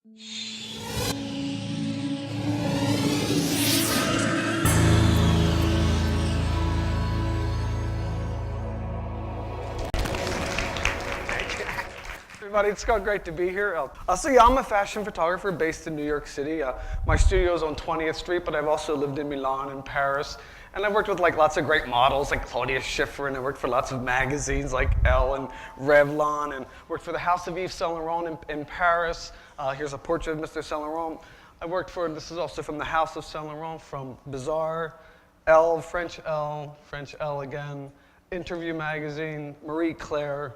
Everybody, it's great to be here. So yeah, I'm a fashion photographer based in New York City. My studio's on 20th Street, but I've also lived in Milan and Paris. And I've worked with lots of great models like Claudia Schiffer, and I worked for lots of magazines like Elle and Revlon, and worked for the House of Yves Saint Laurent in Paris. Here's a portrait of Mr. Saint Laurent. I worked for, this is also from the House of Saint Laurent, from Bazaar, Elle, French Elle again, Interview magazine, Marie Claire.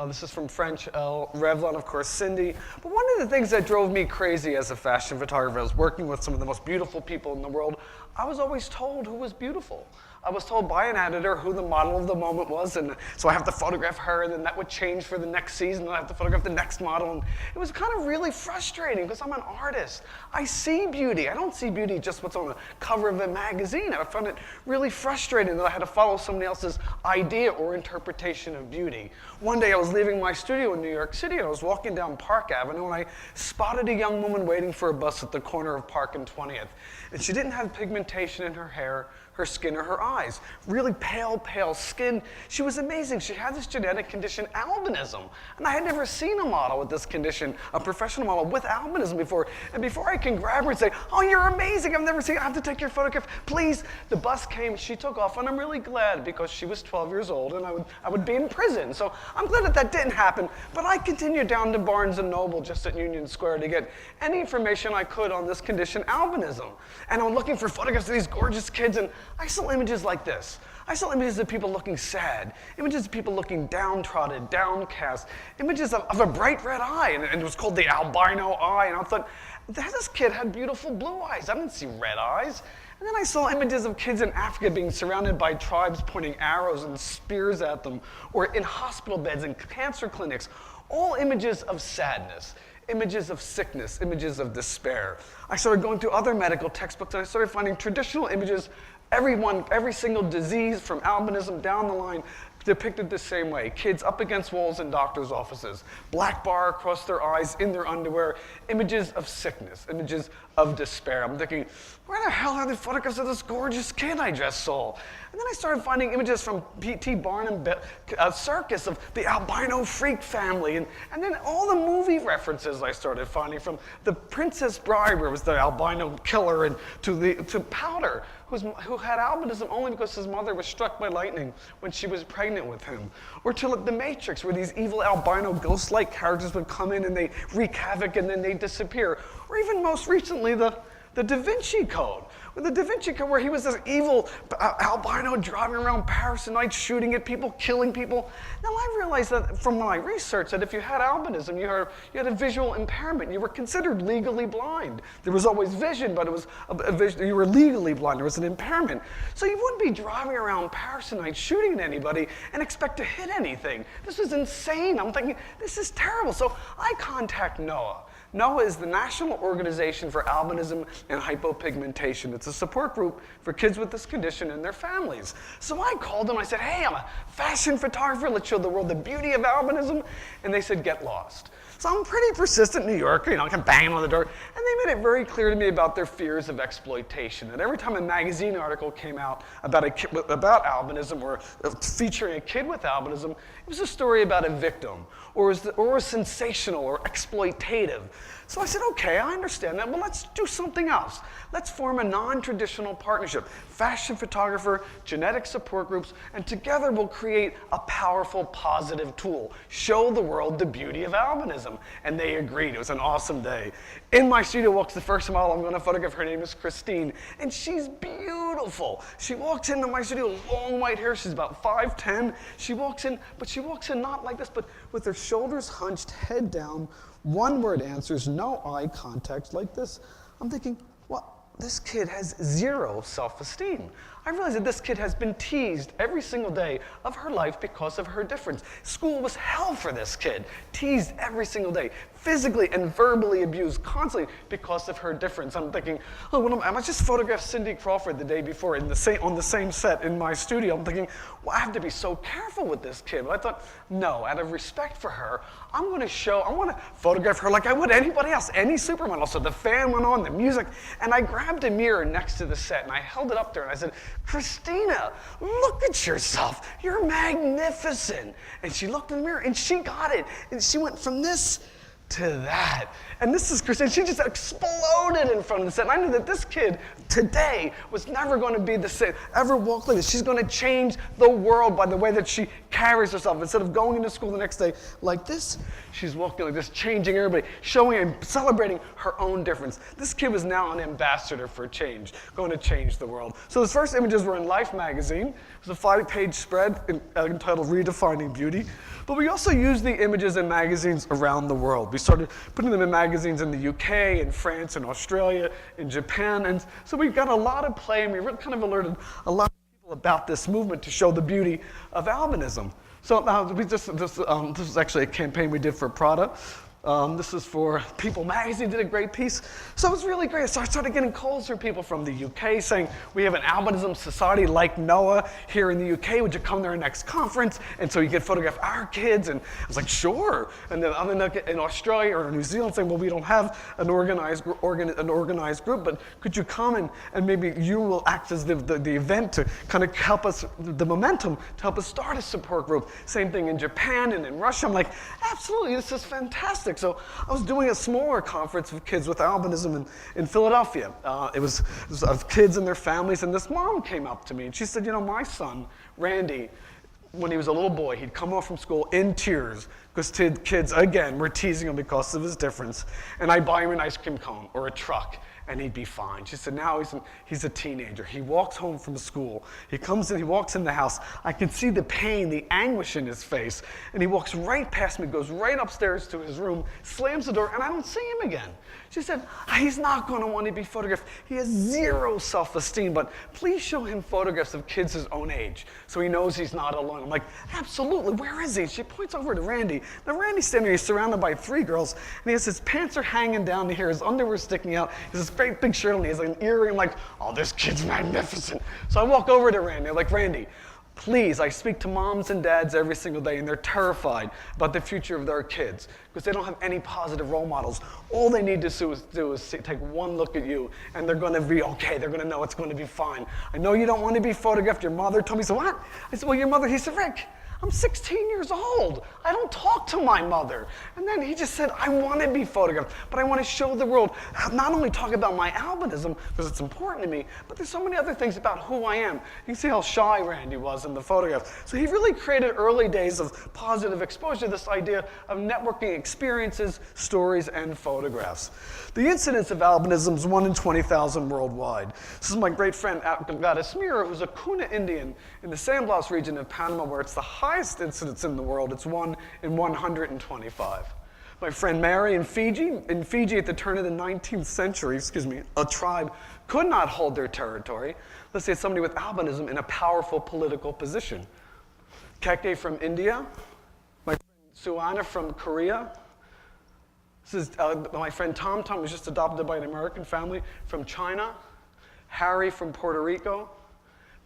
This is from French Elle, Revlon, of course, Cindy. But one of the things that drove me crazy as a fashion photographer, I was working with some of the most beautiful people in the world. I was always told who was beautiful. I was told by an editor who the model of the moment was, and so I have to photograph her, and then that would change for the next season, and I have to photograph the next model. And it was kind of really frustrating because I'm an artist. I see beauty. I don't see beauty just what's on the cover of a magazine. I found it really frustrating that I had to follow somebody else's idea or interpretation of beauty. One day I was leaving my studio in New York City, and I was walking down Park Avenue, and I spotted a young woman waiting for a bus at the corner of Park and 20th. And she didn't have pigmentation in her hair, her skin, or her eyes. Really pale skin. She was amazing. She had this genetic condition, albinism. And I had never seen a model with this condition, a professional model with albinism before. And before I can grab her and say, oh, you're amazing, I've never seen you, I have to take your photograph, please. The bus came, she took off, and I'm really glad because she was 12 years old and I would be in prison. So I'm glad that didn't happen. But I continued down to Barnes & Noble just at Union Square to get any information I could on this condition, albinism. And I'm looking for photographs of these gorgeous kids, and I saw images like this. I saw images of people looking sad, images of people looking downtrodden, downcast, images of a bright red eye, and it was called the albino eye, and I thought, this kid had beautiful blue eyes. I didn't see red eyes. And then I saw images of kids in Africa being surrounded by tribes pointing arrows and spears at them, or in hospital beds and cancer clinics, all images of sadness. Images of sickness, images of despair. I started going through other medical textbooks, and I started finding traditional images, every single disease from albinism down the line depicted the same way. Kids up against walls in doctors' offices, black bar across their eyes, in their underwear, images of sickness, images of despair. I'm thinking, where the hell are the photographs of this gorgeous kid I just saw? And then I started finding images from P.T. Barnum circus of the albino freak family, and then all the movie references I started finding, from The Princess Bride, where it was the albino killer, and to Powder, who had albinism only because his mother was struck by lightning when she was pregnant with him. Or to The Matrix, where these evil albino ghost-like characters would come in and they wreak havoc and then they disappear. Or even most recently, the Da Vinci Code. With the Da Vinci Code, where he was this evil albino driving around Paris at night, shooting at people, killing people. Now I realized that from my research that if you had albinism, you had a visual impairment. You were considered legally blind. There was always vision, but it was you were legally blind. There was an impairment. So you wouldn't be driving around Paris at night shooting at anybody and expect to hit anything. This was insane. I'm thinking, this is terrible. So I contact NOAA. NOAA is the National Organization for Albinism and Hypopigmentation. It's a support group for kids with this condition and their families. So I called them, I said, hey, I'm a fashion photographer, let's show the world the beauty of albinism. And they said, get lost. So I'm pretty persistent New Yorker, kind of banging on the door. And they made it very clear to me about their fears of exploitation. And every time a magazine article came out about albinism or featuring a kid with albinism, it was a story about a victim, or sensational or exploitative. So I said, okay, I understand that. Well, let's do something else. Let's form a non-traditional partnership. Fashion photographer, genetic support groups, and together we'll create a powerful, positive tool. Show the world the beauty of albinism. And they agreed. It was an awesome day. In my studio walks the first model I'm going to photograph. Her name is Christine, and she's beautiful. She walks into my studio, long white hair. She's about 5'10". She walks in, but she walks in not like this, but with her shoulders hunched, head down, one-word answers, no eye contact, like this. I'm thinking, well, this kid has zero self-esteem. I realized that this kid has been teased every single day of her life because of her difference. School was hell for this kid, teased every single day. physically and verbally abused constantly because of her difference. I'm thinking, oh, I just photographed Cindy Crawford the day before on the same set in my studio. I'm thinking, well, I have to be so careful with this kid. But I thought, no, out of respect for her, I want to photograph her like I would anybody else, any supermodel. So the fan went on, the music, and I grabbed a mirror next to the set and I held it up there and I said, Christina, look at yourself. You're magnificent. And she looked in the mirror and she got it. And she went from this to that. And this is Christina. She just exploded in front of the set. And I knew that this kid today was never going to be the same, ever walk like this. She's going to change the world by the way that she carries herself. Instead of going into school the next day like this, she's walking like this, changing everybody, showing and celebrating her own difference. This kid was now an ambassador for change, going to change the world. So his first images were in Life magazine. It was a 5-page spread entitled Redefining Beauty. But we also used the images in magazines around the world. We started putting them in magazines in the UK, in France, in Australia, in Japan. And so we got a lot of play, and we really kind of alerted a lot of people about this movement to show the beauty of albinism. So this is actually a campaign we did for Prada. This is for People magazine, did a great piece. So it was really great. So I started getting calls from people from the UK saying, we have an albinism society like NOAA here in the UK. Would you come to our next conference? And so you could photograph our kids. And I was like, sure. And then in Australia or New Zealand saying, well, we don't have an organized group, but could you come and maybe you will act as the event to kind of help us, the momentum, to help us start a support group. Same thing in Japan and in Russia. I'm like, absolutely, this is fantastic. So I was doing a smaller conference of kids with albinism in Philadelphia. It was of kids and their families, and this mom came up to me, and she said, you know, my son, Randy, when he was a little boy, he'd come home from school in tears because kids, again, were teasing him because of his difference, and I'd buy him an ice cream cone or a truck, and he'd be fine. She said, now he's a teenager. He walks home from school. He comes in, he walks in the house. I can see the pain, the anguish in his face. And he walks right past me, goes right upstairs to his room, slams the door, and I don't see him again. She said, he's not going to want to be photographed. He has zero self-esteem, but please show him photographs of kids his own age so he knows he's not alone. I'm like, absolutely, where is he? She points over to Randy. Now Randy's standing here, he's surrounded by 3 girls, and he has his pants are hanging down to here, his underwear sticking out, he has this great big shirt on, he has like an earring. I'm like, oh, this kid's magnificent. So I walk over to Randy, I'm like, Randy, please, I speak to moms and dads every single day, and they're terrified about the future of their kids because they don't have any positive role models. All they need to do is take one look at you, and they're going to be okay. They're going to know it's going to be fine. I know you don't want to be photographed. Your mother told me, so what? I said, well, your mother, he said, Rick, I'm 16 years old. I don't talk to my mother. And then he just said, I want to be photographed, but I want to show the world, not only talk about my albinism, because it's important to me, but there's so many other things about who I am. You can see how shy Randy was in the photograph. So he really created early days of positive exposure, this idea of networking experiences, stories, and photographs. The incidence of albinism is 1 in 20,000 worldwide. This is my great friend, Guidotti, who's a Kuna Indian in the San Blas region of Panama, where it's the highest incidence in the world. It's 1 in 125. My friend Mary in Fiji at the turn of the 19th century, a tribe could not hold their territory. Let's say somebody with albinism in a powerful political position. Keke from India, my friend Suana from Korea. This is my friend Tom was just adopted by an American family from China. Harry from Puerto Rico.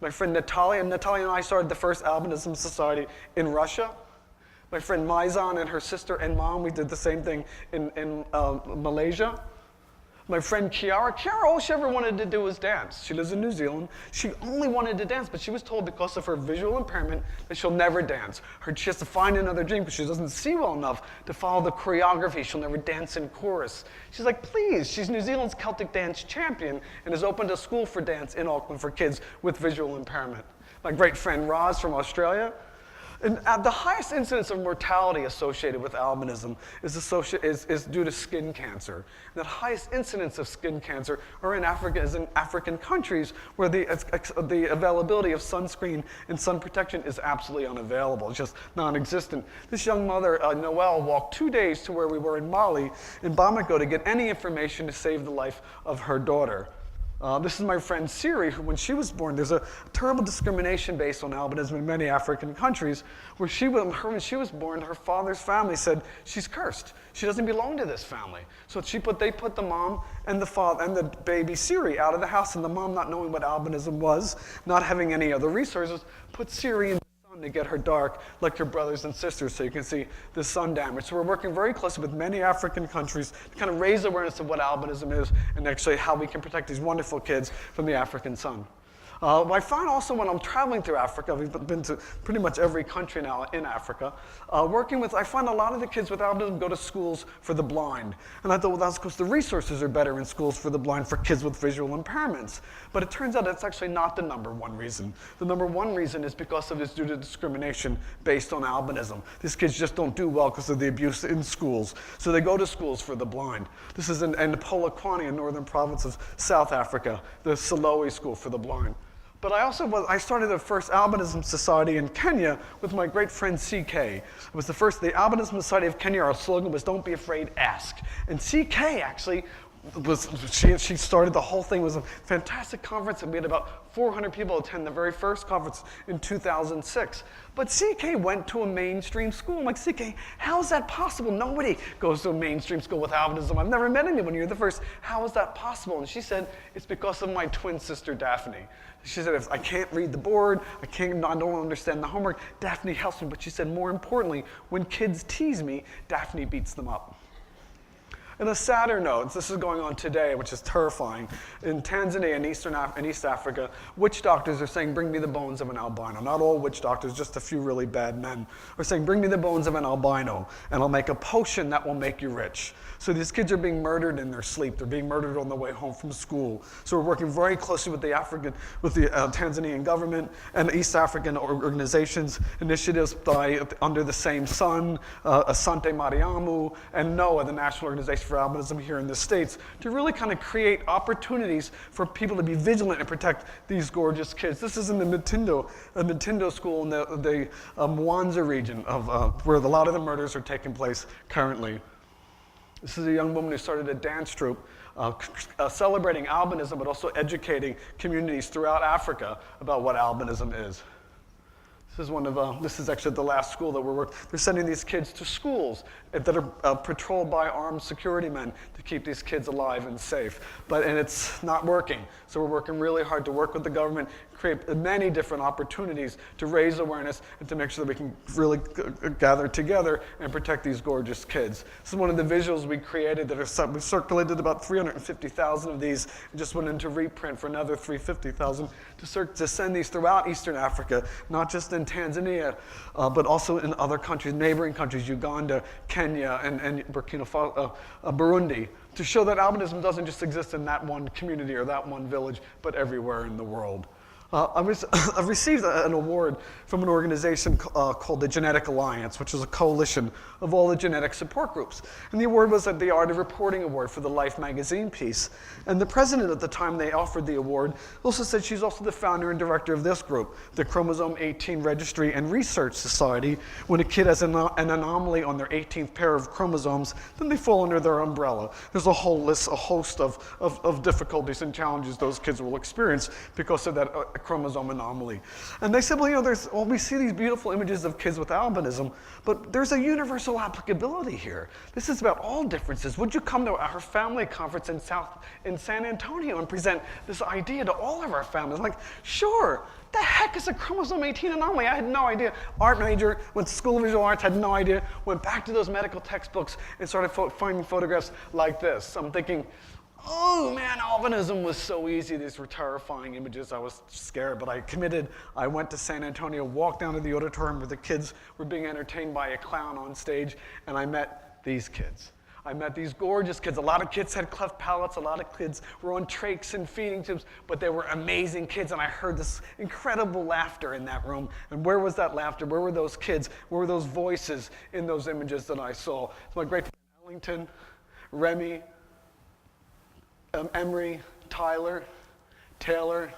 My friend Natalia and I started the first albinism society in Russia. My friend Maizan and her sister and mom, we did the same thing in Malaysia. My friend Kiara, all she ever wanted to do was dance. She lives in New Zealand. She only wanted to dance, but she was told because of her visual impairment that she'll never dance. She has to find another dream because she doesn't see well enough to follow the choreography. She'll never dance in chorus. She's like, please. She's New Zealand's Celtic dance champion and has opened a school for dance in Auckland for kids with visual impairment. My great friend Roz from Australia. And the highest incidence of mortality associated with albinism is due to skin cancer. And the highest incidence of skin cancer are in African countries where the availability of sunscreen and sun protection is absolutely unavailable. It's just non-existent. This young mother, Noelle, walked 2 days to where we were in Mali, in Bamako, to get any information to save the life of her daughter. This is my friend Siri, who when she was born, there's a terrible discrimination based on albinism in many African countries, where when she was born, her father's family said, she's cursed. She doesn't belong to this family. So they put the mom and the father and the baby Siri out of the house, and the mom, not knowing what albinism was, not having any other resources, put Siri in to get her dark like her brothers and sisters, so you can see the sun damage. So we're working very closely with many African countries to kind of raise awareness of what albinism is and actually how we can protect these wonderful kids from the African sun. I find also when I'm traveling through Africa, we've been to pretty much every country now in Africa, I find a lot of the kids with albinism go to schools for the blind. And I thought, well, that's because the resources are better in schools for the blind for kids with visual impairments. But it turns out that's actually not the number one reason. The number one reason is because it's due to discrimination based on albinism. These kids just don't do well because of the abuse in schools. So they go to schools for the blind. This is in Polokwane, in northern province of South Africa, the Siloe School for the blind. But I started the first albinism society in Kenya with my great friend CK. It was the Albinism Society of Kenya. Our slogan was, don't be afraid, ask. And CK actually she started the whole thing. It was a fantastic conference, and we had about 400 people attend the very first conference in 2006. But CK went to a mainstream school. I'm like, CK, how is that possible? Nobody goes to a mainstream school with albinism. I've never met anyone. You're the first. How is that possible? And she said, it's because of my twin sister, Daphne. She said, if I can't read the board, I don't understand the homework, Daphne helps me. But she said, more importantly, when kids tease me, Daphne beats them up. And a sadder note, this is going on today, which is terrifying. In Tanzania and East Africa, witch doctors are saying, bring me the bones of an albino. Not all witch doctors, just a few really bad men are saying, bring me the bones of an albino, and I'll make a potion that will make you rich. So these kids are being murdered in their sleep. They're being murdered on the way home from school. So we're working very closely with the Tanzanian government and East African organizations, initiatives under the same sun, Asante Mariamu, and NOAA, the National Organization for Albinism here in the States, to really kind of create opportunities for people to be vigilant and protect these gorgeous kids. This is in the Mitindo school in the Mwanza region of where a lot of the murders are taking place currently. This is a young woman who started a dance troupe celebrating albinism, but also educating communities throughout Africa about what albinism is. This is actually the last school that we're working. They're sending these kids to schools that are patrolled by armed security men to keep these kids alive and safe. And it's not working. So we're working really hard to work with the government, create many different opportunities to raise awareness and to make sure that we can really gather together and protect these gorgeous kids. This is one of the visuals we created that we circulated about 350,000 of these and just went into reprint for another 350,000 to send these throughout Eastern Africa, not just in Tanzania, but also in other countries, neighboring countries, Uganda, Kenya, and Burkina Faso, Burundi, to show that albinism doesn't just exist in that one community or that one village, but everywhere in the world. I've received an award from an organization called the Genetic Alliance, which is a coalition of all the genetic support groups. And the award was the Art of Reporting Award for the Life magazine piece. And the president at the time they offered the award also said she's also the founder and director of this group, the Chromosome 18 Registry and Research Society. When a kid has an anomaly on their 18th pair of chromosomes, then they fall under their umbrella. There's a host of difficulties and challenges those kids will experience because of that chromosome anomaly. And they said, well, we see these beautiful images of kids with albinism, but there's a universal applicability here. This is about all differences. Would you come to our family conference in San Antonio and present this idea to all of our families? Like, sure. The heck is a chromosome 18 anomaly? I had no idea. Art major, went to School of Visual Arts, had no idea. Went back to those medical textbooks and started finding photographs like this. I'm thinking, oh man, albinism was so easy. These were terrifying images. I was scared, but I committed. I went to San Antonio, walked down to the auditorium where the kids were being entertained by a clown on stage, and I met these kids. I met these gorgeous kids. A lot of kids had cleft palates. A lot of kids were on trachs and feeding tubes, but they were amazing kids, and I heard this incredible laughter in that room. And where was that laughter? Where were those kids? Where were those voices in those images that I saw? It's my great friend Ellington, Remy, Emery, Tyler, Taylor,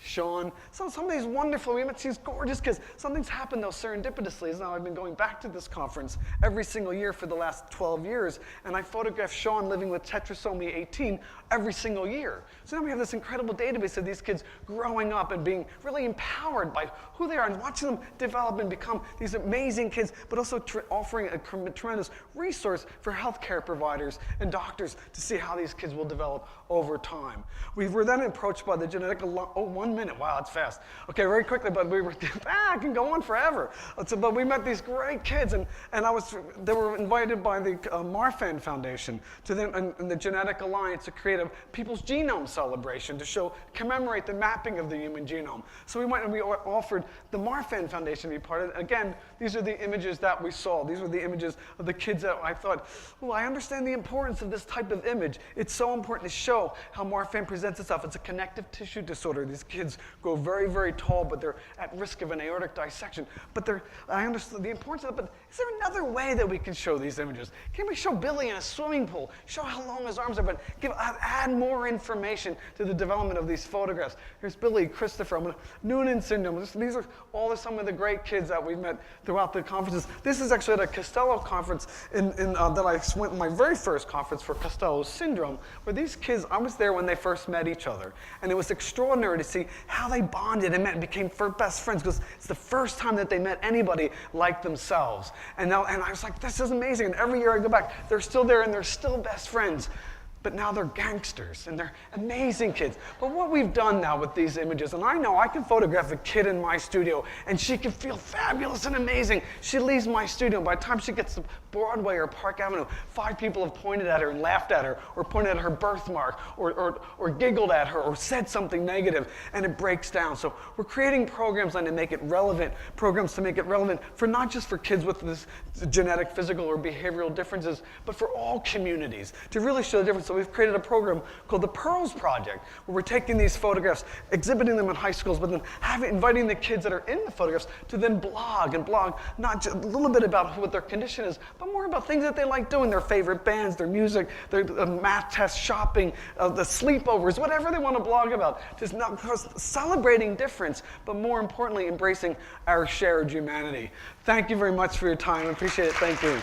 Sean. So somebody's wonderful. We met these gorgeous kids. Something's happened though serendipitously. Now I've been going back to this conference every single year for the last 12 years, and I photographed Sean living with tetrasomia 18 every single year. So now we have this incredible database of these kids growing up and being really empowered by who they are and watching them develop and become these amazing kids, but also offering a tremendous resource for healthcare providers and doctors to see how these kids will develop over time. We were then approached by the genetic, 1 minute, wow, that's fast. Okay, very quickly, but we were, I can go on forever. But we met these great kids, and they were invited by the Marfan Foundation to and the Genetic Alliance to create a People's Genome Celebration to commemorate the mapping of the human genome. So we went and we offered the Marfan Foundation to be part of it. Again, these are the images that we saw. These were the images of the kids that I thought, well, I understand the importance of this type of image. It's so important to show how Marfan presents itself. It's a connective tissue disorder. These kids grow very, very tall, but they're at risk of an aortic dissection. But I understand the importance of it, but is there another way that we can show these images? Can we show Billy in a swimming pool, show how long his arms are, but add more information to the development of these photographs? Here's Billy, Christopher, Noonan syndrome. These are some of the great kids that we've met throughout the conferences. This is actually at a Costello conference that I went to my very first conference for Costello syndrome, where these kids, I was there when they first met each other. And it was extraordinary to see how they bonded and met and became best friends, because it's the first time that they met anybody like themselves. And I was like, this is amazing. And every year I go back, they're still there and they're still best friends. But now they're gangsters, and they're amazing kids. But what we've done now with these images, and I know I can photograph a kid in my studio, and she can feel fabulous and amazing. She leaves my studio, and by the time she gets to Broadway or Park Avenue, 5 people have pointed at her and laughed at her, or pointed at her birthmark, or giggled at her, or said something negative, and it breaks down. So we're creating programs to make it relevant, for not just for kids with this genetic, physical, or behavioral differences, but for all communities, to really show the difference. So we've created a program called the Pearls Project, where we're taking these photographs, exhibiting them in high schools, but then inviting the kids that are in the photographs to then blog not just a little bit about what their condition is, but more about things that they like doing, their favorite bands, their music, their math tests, shopping, the sleepovers, whatever they want to blog about. Just not celebrating difference, but more importantly, embracing our shared humanity. Thank you very much for your time. I appreciate it. Thank you.